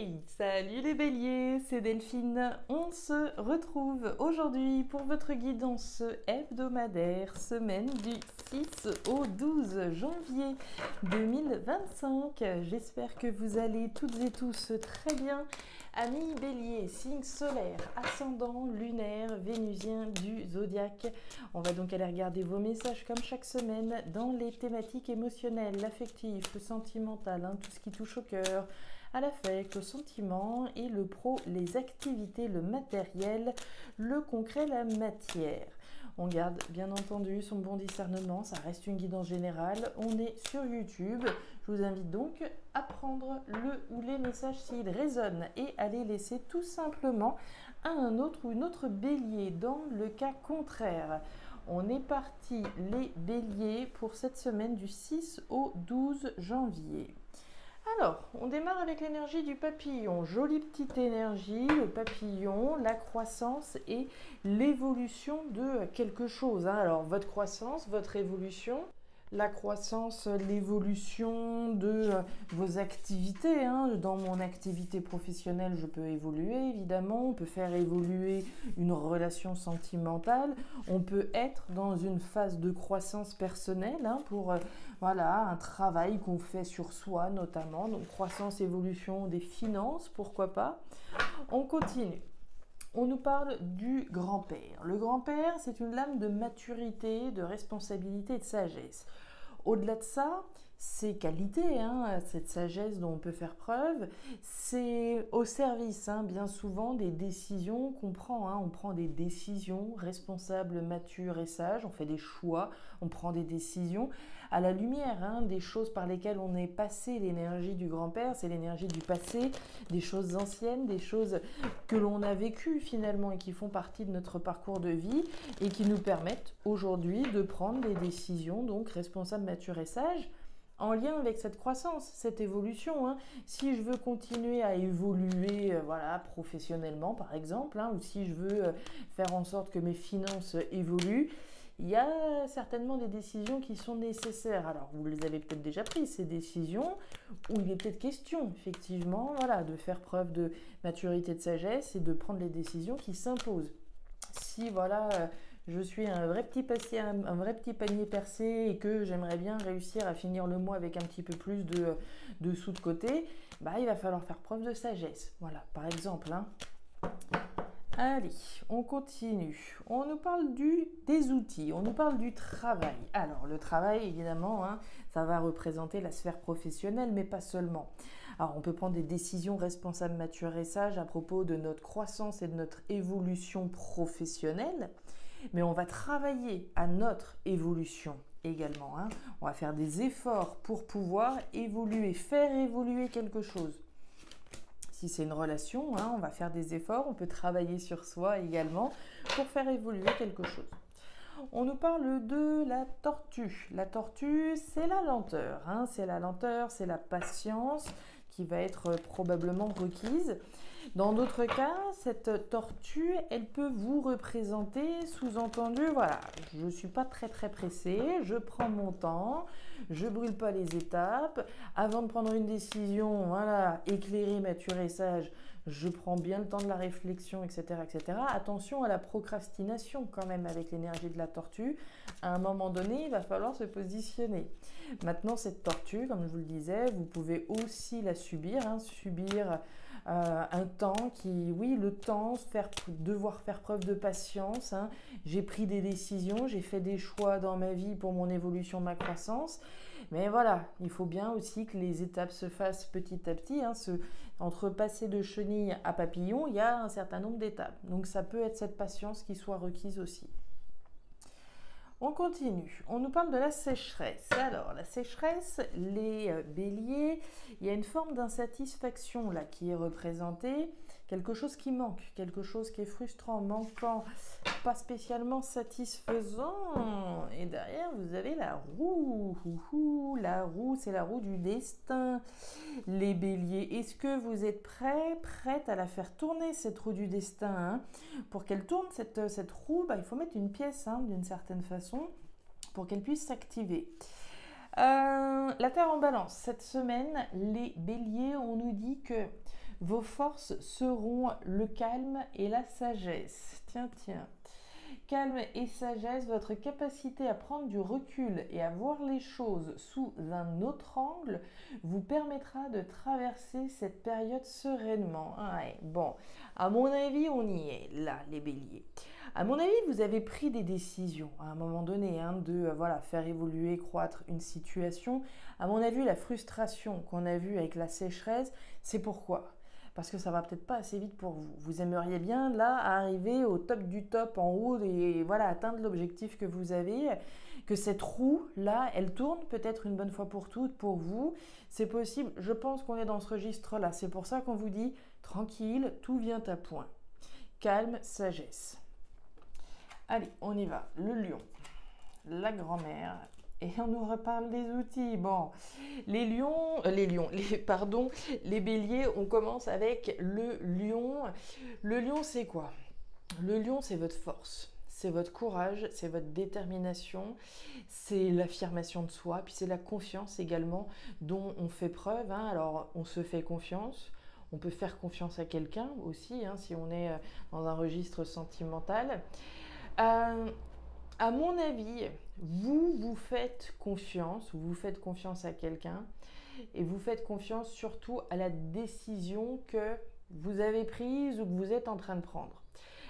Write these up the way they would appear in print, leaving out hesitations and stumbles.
Hey, salut les béliers, c'est Delphine. On se retrouve aujourd'hui pour votre guidance hebdomadaire, semaine du 6 au 12 janvier 2025. J'espère que vous allez toutes et tous très bien. Amis béliers, signe solaire, ascendant, lunaire, vénusien du zodiaque. On va donc aller regarder vos messages comme chaque semaine dans les thématiques émotionnelles, l'affectif, le sentimental, tout ce qui touche au cœur, à l'affect, au sentiment et le pro, les activités, le matériel, le concret, la matière. On garde bien entendu son bon discernement, ça reste une guidance générale. On est sur YouTube. Je vous invite donc à prendre le ou les messages s'ils résonnent et à les laisser tout simplement à un autre ou une autre bélier dans le cas contraire. On est parti les béliers pour cette semaine du 6 au 12 janvier. Alors, on démarre avec l'énergie du papillon. Jolie petite énergie, le papillon, la croissance et l'évolution de quelque chose. Alors, votre croissance, votre évolution, la croissance, l'évolution de vos activités. Dans mon activité professionnelle, je peux évoluer, évidemment. On peut faire évoluer une relation sentimentale. On peut être dans une phase de croissance personnelle pour un travail qu'on fait sur soi, notamment. Donc, croissance, évolution des finances, pourquoi pas. On continue. On nous parle du grand-père. Le grand-père, c'est une lame de maturité, de responsabilité et de sagesse. Au-delà de ça, ces qualités, cette sagesse dont on peut faire preuve, c'est au service, bien souvent, des décisions qu'on prend. On prend des décisions responsables, matures et sages, on fait des choix, on prend des décisions à la lumière des choses par lesquelles on est passé. L'énergie du grand-père, c'est l'énergie du passé, des choses anciennes, des choses que l'on a vécues finalement et qui font partie de notre parcours de vie et qui nous permettent aujourd'hui de prendre des décisions donc responsables, matures et sages, en lien avec cette croissance, cette évolution. Si je veux continuer à évoluer professionnellement par exemple, ou si je veux faire en sorte que mes finances évoluent, il y a certainement des décisions qui sont nécessaires. Alors, vous les avez peut-être déjà prises, ces décisions, où il est peut-être question, effectivement, de faire preuve de maturité, de sagesse et de prendre les décisions qui s'imposent. Si, je suis un vrai petit panier percé et que j'aimerais bien réussir à finir le mois avec un petit peu plus de sous de côté, il va falloir faire preuve de sagesse. Voilà, par exemple. Allez, on continue. On nous parle des outils, on nous parle du travail. Alors, le travail, évidemment, ça va représenter la sphère professionnelle, mais pas seulement. Alors, on peut prendre des décisions responsables, matures et sages à propos de notre croissance et de notre évolution professionnelle, mais on va travailler à notre évolution également. On va faire des efforts pour pouvoir évoluer, faire évoluer quelque chose. Si c'est une relation, on va faire des efforts, on peut travailler sur soi également pour faire évoluer quelque chose. On nous parle de la tortue. La tortue, c'est la lenteur. C'est la lenteur, c'est la patience qui va être probablement requise. Dans d'autres cas, cette tortue, elle peut vous représenter, sous-entendu, je ne suis pas très pressée, je prends mon temps, je brûle pas les étapes. Avant de prendre une décision, éclairée, mature et sage, je prends bien le temps de la réflexion, etc., etc. Attention à la procrastination quand même avec l'énergie de la tortue. À un moment donné, il va falloir se positionner. Maintenant, cette tortue, comme je vous le disais, vous pouvez aussi la subir, subir un temps le temps, devoir faire preuve de patience. J'ai pris des décisions, j'ai fait des choix dans ma vie pour mon évolution, ma croissance. Mais il faut bien aussi que les étapes se fassent petit à petit. Entre passer de chenille à papillon, il y a un certain nombre d'étapes. Donc ça peut être cette patience qui soit requise aussi. On continue, on nous parle de la sécheresse. Alors, la sécheresse, les béliers, il y a une forme d'insatisfaction là qui est représentée, quelque chose qui manque, quelque chose qui est frustrant, manquant, pas spécialement satisfaisant. Et derrière, vous avez la roue. La roue, c'est la roue du destin. Les béliers, est-ce que vous êtes prête à la faire tourner, cette roue du destin Pour qu'elle tourne, cette roue, il faut mettre une pièce d'une certaine façon pour qu'elle puisse s'activer. La Terre en balance. Cette semaine, les béliers, on nous dit que Vos forces seront le calme et la sagesse. Tiens, tiens. Calme et sagesse, votre capacité à prendre du recul et à voir les choses sous un autre angle vous permettra de traverser cette période sereinement. Ouais, bon, à mon avis, on y est, là, les béliers. À mon avis, vous avez pris des décisions à un moment donné, de voilà, faire évoluer, croître une situation. À mon avis, la frustration qu'on a vue avec la sécheresse, c'est pourquoi ? Parce que ça va peut-être pas assez vite pour vous. Vous aimeriez bien là arriver au top du top en haut et voilà atteindre l'objectif que vous avez, que cette roue là, elle tourne peut-être une bonne fois pour toutes pour vous. C'est possible. Je pense qu'on est dans ce registre là. C'est pour ça qu'on vous dit tranquille, tout vient à point. Calme, sagesse. Allez, on y va. Le lion, la grand-mère. Et on nous reparle des outils. Bon, les béliers, on commence avec le lion. Le lion, c'est quoi? Le lion, c'est votre force, c'est votre courage, c'est votre détermination, c'est l'affirmation de soi, puis c'est la confiance également dont on fait preuve. Alors, on se fait confiance. On peut faire confiance à quelqu'un aussi, si on est dans un registre sentimental. À mon avis, vous faites confiance à quelqu'un et vous faites confiance surtout à la décision que vous avez prise ou que vous êtes en train de prendre.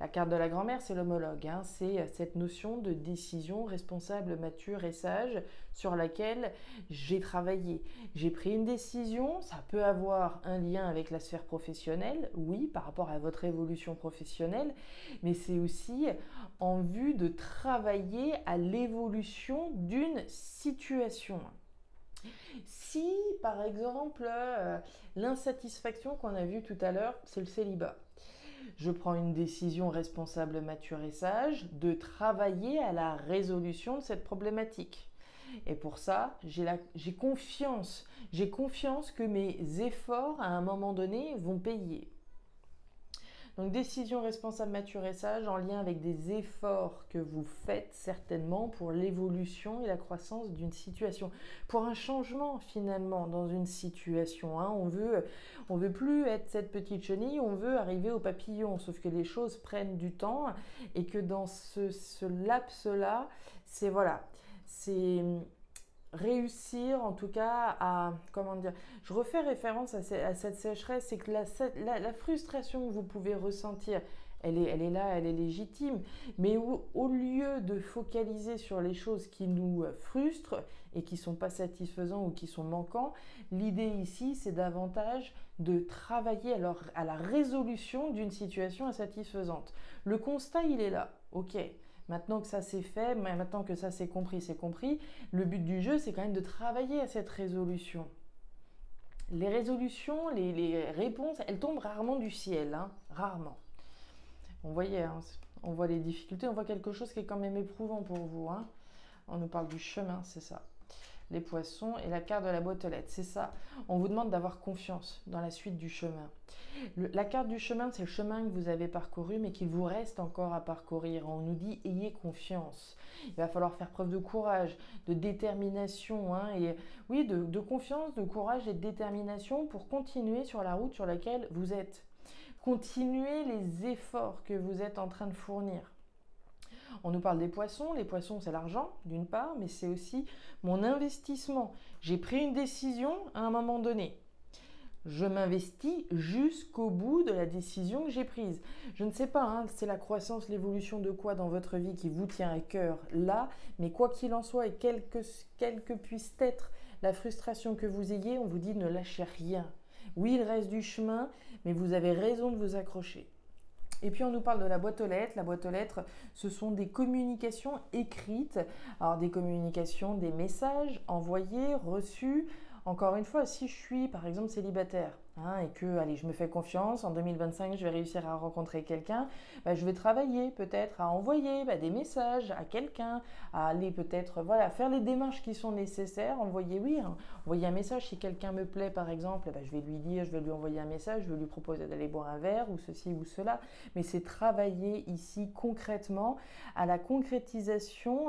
La carte de la grand-mère, c'est l'homologue, c'est cette notion de décision responsable, mature et sage sur laquelle j'ai travaillé. J'ai pris une décision, ça peut avoir un lien avec la sphère professionnelle, oui, par rapport à votre évolution professionnelle, mais c'est aussi en vue de travailler à l'évolution d'une situation. Si, par exemple, l'insatisfaction qu'on a vue tout à l'heure, c'est le célibat. Je prends une décision responsable, mature et sage de travailler à la résolution de cette problématique. Et pour ça, j'ai confiance que mes efforts, à un moment donné, vont payer. Donc, décision responsable, mature et sage en lien avec des efforts que vous faites certainement pour l'évolution et la croissance d'une situation. Pour un changement finalement dans une situation. On veut plus être cette petite chenille, on veut arriver au papillon. Sauf que les choses prennent du temps et que dans ce laps-là, c'est réussir en tout cas à, je refais référence à cette sécheresse, c'est que la frustration que vous pouvez ressentir, elle est là, elle est légitime, mais au lieu de focaliser sur les choses qui nous frustrent et qui ne sont pas satisfaisants ou qui sont manquants, l'idée ici c'est davantage de travailler à la résolution d'une situation insatisfaisante. Le constat il est là, ok. Maintenant que ça c'est fait, maintenant que ça c'est compris, le but du jeu c'est quand même de travailler à cette résolution. Les résolutions, les réponses, elles tombent rarement du ciel, rarement. On voit les difficultés, on voit quelque chose qui est quand même éprouvant pour vous. On nous parle du chemin, c'est ça. Les poissons et la carte de la boîte aux lettres, c'est ça. On vous demande d'avoir confiance dans la suite du chemin. La carte du chemin, c'est le chemin que vous avez parcouru, mais qu'il vous reste encore à parcourir. On nous dit ayez confiance. Il va falloir faire preuve de courage, de détermination, et oui, de confiance, de courage et de détermination pour continuer sur la route sur laquelle vous êtes. Continuez les efforts que vous êtes en train de fournir. On nous parle des poissons. Les poissons, c'est l'argent, d'une part, mais c'est aussi mon investissement. J'ai pris une décision à un moment donné. Je m'investis jusqu'au bout de la décision que j'ai prise. Je ne sais pas, c'est la croissance, l'évolution de quoi dans votre vie qui vous tient à cœur là, mais quoi qu'il en soit, et quelle que puisse être la frustration que vous ayez, on vous dit ne lâchez rien. Oui, il reste du chemin, mais vous avez raison de vous accrocher. Et puis on nous parle de la boîte aux lettres. La boîte aux lettres, ce sont des communications écrites. Alors des communications, des messages envoyés, reçus. Encore une fois, si je suis par exemple célibataire et que allez, je me fais confiance, en 2025 je vais réussir à rencontrer quelqu'un, je vais travailler peut-être à envoyer des messages à quelqu'un, à aller peut-être faire les démarches qui sont nécessaires, envoyer un message si quelqu'un me plaît par exemple, je vais lui envoyer un message, je vais lui proposer d'aller boire un verre ou ceci ou cela, mais c'est travailler ici concrètement à la concrétisation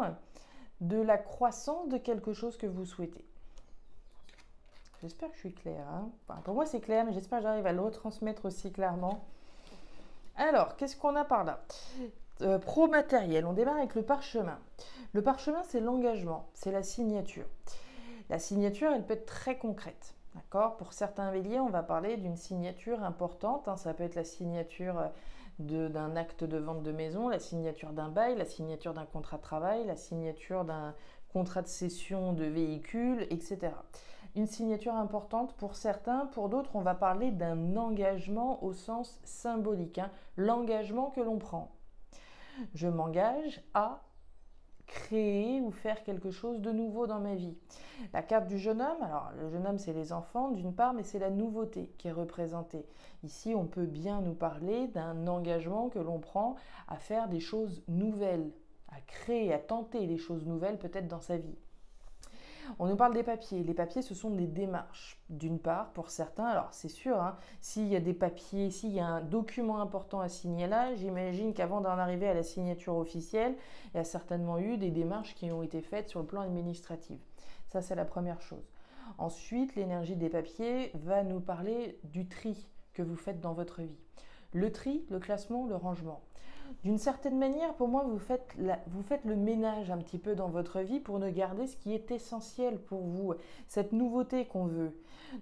de la croissance de quelque chose que vous souhaitez. J'espère que je suis claire, hein. Enfin, pour moi, c'est clair, mais j'espère que j'arrive à le retransmettre aussi clairement. Alors, qu'est-ce qu'on a par là? Pro-matériel, on démarre avec le parchemin. Le parchemin, c'est l'engagement, c'est la signature. La signature, elle peut être très concrète. D'accord? Pour certains béliers, on va parler d'une signature importante, hein. Ça peut être la signature d'un acte de vente de maison, la signature d'un bail, la signature d'un contrat de travail, la signature d'un contrat de cession de véhicule, etc. Une signature importante pour certains, pour d'autres, on va parler d'un engagement au sens symbolique, hein. L'engagement que l'on prend. Je m'engage à créer ou faire quelque chose de nouveau dans ma vie. La carte du jeune homme, alors le jeune homme c'est les enfants d'une part, mais c'est la nouveauté qui est représentée. Ici on peut bien nous parler d'un engagement que l'on prend à faire des choses nouvelles, à créer, à tenter des choses nouvelles peut-être dans sa vie. On nous parle des papiers. Les papiers, ce sont des démarches, d'une part, pour certains. Alors, c'est sûr, hein, s'il y a des papiers, s'il y a un document important à signer là, j'imagine qu'avant d'en arriver à la signature officielle, il y a certainement eu des démarches qui ont été faites sur le plan administratif. Ça, c'est la première chose. Ensuite, l'énergie des papiers va nous parler du tri que vous faites dans votre vie. Le tri, le classement, le rangement. D'une certaine manière, pour moi, vous faites le ménage un petit peu dans votre vie pour ne garder ce qui est essentiel pour vous, cette nouveauté qu'on veut.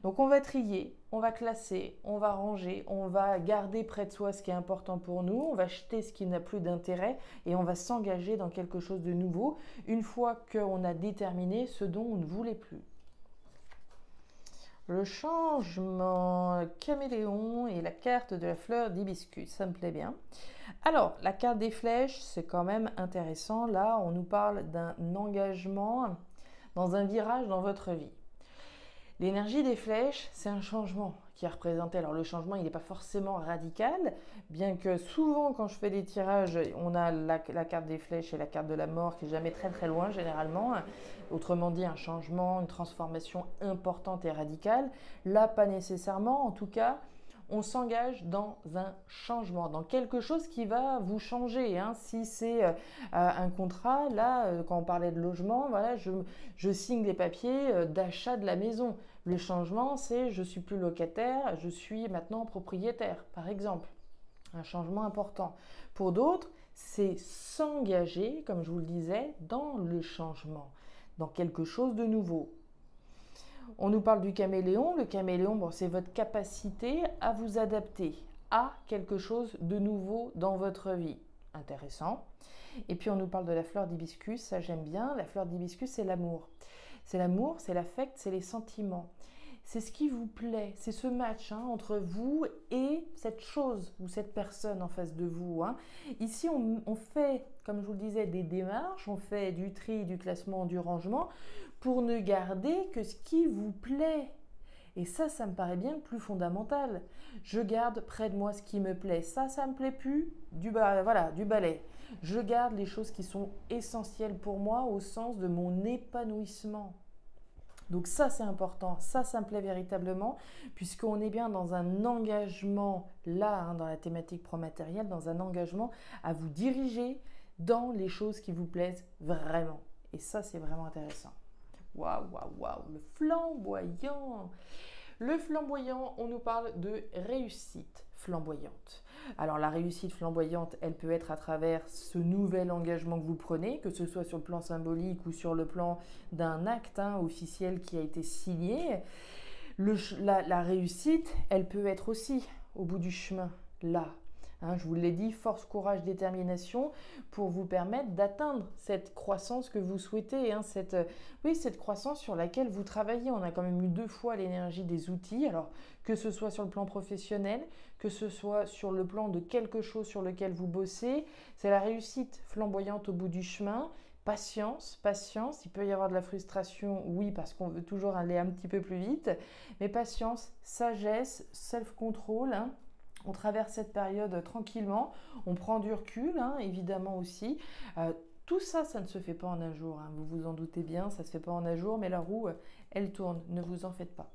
Donc on va trier, on va classer, on va ranger, on va garder près de soi ce qui est important pour nous, on va jeter ce qui n'a plus d'intérêt et on va s'engager dans quelque chose de nouveau une fois qu'on a déterminé ce dont on ne voulait plus. Le changement, caméléon et la carte de la fleur d'hibiscus, ça me plaît bien. Alors, la carte des flèches, c'est quand même intéressant. Là, on nous parle d'un engagement dans un virage dans votre vie. L'énergie des flèches, c'est un changement qui est représenté. Alors le changement, il n'est pas forcément radical, bien que souvent quand je fais des tirages, on a la carte des flèches et la carte de la mort qui est jamais très très loin généralement. Autrement dit, un changement, une transformation importante et radicale. Là, pas nécessairement. En tout cas, on s'engage dans un changement, dans quelque chose qui va vous changer, hein. Si c'est un contrat, là, quand on parlait de logement, voilà, je signe des papiers d'achat de la maison. Le changement, c'est je suis plus locataire, je suis maintenant propriétaire, par exemple. Un changement important. Pour d'autres, c'est s'engager, comme je vous le disais, dans le changement, dans quelque chose de nouveau. On nous parle du caméléon. Le caméléon, bon, c'est votre capacité à vous adapter à quelque chose de nouveau dans votre vie. Intéressant. Et puis on nous parle de la fleur d'hibiscus, ça j'aime bien. La fleur d'hibiscus, c'est l'amour. C'est l'amour, c'est l'affect, c'est les sentiments. C'est ce qui vous plaît, c'est ce match, hein, entre vous et cette chose ou cette personne en face de vous, hein. Ici, on fait, comme je vous le disais, des démarches, on fait du tri, du classement, du rangement pour ne garder que ce qui vous plaît. Et ça me paraît bien plus fondamental. Je garde près de moi ce qui me plaît. Ça me plaît plus, du balai. Je garde les choses qui sont essentielles pour moi au sens de mon épanouissement. Donc ça, c'est important, ça me plaît véritablement, puisqu'on est bien dans un engagement, là, hein, dans la thématique pro-matérielle, dans un engagement à vous diriger dans les choses qui vous plaisent vraiment. Et ça, c'est vraiment intéressant. Waouh, waouh, waouh, le flamboyant. Le flamboyant, on nous parle de réussite flamboyante. Alors la réussite flamboyante, elle peut être à travers ce nouvel engagement que vous prenez, que ce soit sur le plan symbolique ou sur le plan d'un acte, hein, officiel qui a été signé. La réussite, elle peut être aussi au bout du chemin, là. Hein, je vous l'ai dit, force, courage, détermination pour vous permettre d'atteindre cette croissance que vous souhaitez, hein, cette croissance sur laquelle vous travaillez. On a quand même eu 2 fois l'énergie des outils, alors que ce soit sur le plan professionnel, que ce soit sur le plan de quelque chose sur lequel vous bossez, c'est la réussite flamboyante au bout du chemin. Patience, il peut y avoir de la frustration, oui, parce qu'on veut toujours aller un petit peu plus vite, mais patience, sagesse, self-control, hein. On traverse cette période tranquillement, on prend du recul, hein, évidemment aussi. Tout ça, ça ne se fait pas en un jour, hein, vous vous en doutez bien, ça ne se fait pas en un jour, mais la roue, elle tourne, ne vous en faites pas.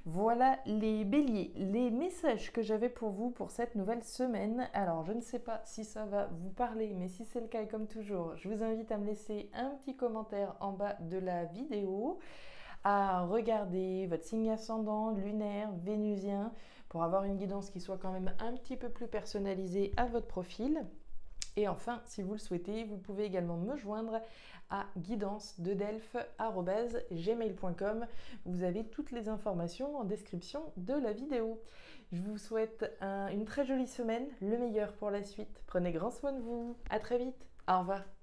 Voilà les béliers, les messages que j'avais pour vous pour cette nouvelle semaine. Alors, je ne sais pas si ça va vous parler, mais si c'est le cas, et comme toujours, je vous invite à me laisser un petit commentaire en bas de la vidéo, à regarder votre signe ascendant, lunaire, vénusien, pour avoir une guidance qui soit quand même un petit peu plus personnalisée à votre profil. Et enfin, si vous le souhaitez, vous pouvez également me joindre à guidancededelphes@gmail.com. Vous avez toutes les informations en description de la vidéo. Je vous souhaite une très jolie semaine, le meilleur pour la suite. Prenez grand soin de vous. À très vite. Au revoir.